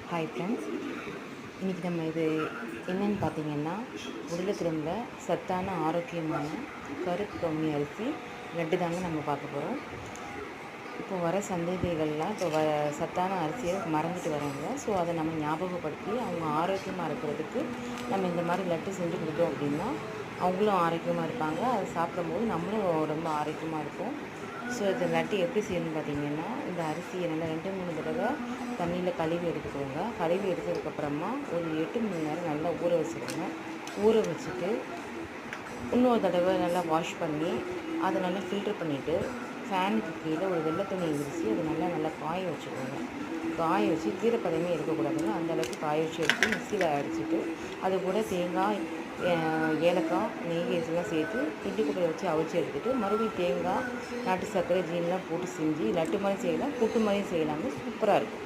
Hi friends, இன்றைக்கி நம்ம இது என்னென்னு பார்த்தீங்கன்னா, உருளைக்கிழங்குல சத்தான ஆரோக்கியமான கருப்பு கவுனி அரிசி லட்டு தாங்க நம்ம பார்க்க போகிறோம். இப்போ வர சந்ததிகள்லாம் சத்தான அரிசியை மறந்துட்டு வராங்க. ஸோ அதை நம்ம ஞாபகப்படுத்தி அவங்க ஆரோக்கியமாக இருக்கிறதுக்கு நம்ம இந்த மாதிரி லட்டு செஞ்சு கொடுத்தோம் அப்படின்னா அவங்களும் ஆரோக்கியமாக இருப்பாங்க. அதை சாப்பிடும்போது நம்மளும் ரொம்ப ஆரோக்கியமாக இருப்போம். ஸோ இந்த லட்டு எப்படி செய்யணும்னு பார்த்தீங்கன்னா, இந்த அரிசியை நல்லா 2-3 தடவை தண்ணியில் கழுவி எடுத்துக்கோங்க. கழுவி எடுத்ததுக்கப்புறமா ஒரு 8 மணி நேரம் நல்லா ஊற வச்சுருங்க. ஊற வச்சுட்டு இன்னொரு தடவை நல்லா வாஷ் பண்ணி அதை நல்லா ஃபில்ட்ரு பண்ணிவிட்டு ஃபேனுக்கு கீழே ஒரு வெள்ளை துணி விரித்து அதை நல்லா காய வச்சுக்கோங்க. காய வச்சு ஈரப்பதமே இருக்கக்கூடாதுங்க, அந்தளவுக்கு காய வச்சு எடுத்து மிக்சியில் அடிச்சுட்டு அது கூட தேங்காய், ஏலக்காய், நெய் இதெல்லாம் சேர்த்து இட்லி குட்டையை வச்சு அவிச்சு எடுத்துகிட்டு மறுபடியும் தேங்காய், நாட்டு சர்க்கரை, ஜீனிலாம் போட்டு செஞ்சு லட்டு மாதிரி செய்யலாம், புட்டு மாதிரியும் செய்யலாங்க. சூப்பராக இருக்கும்.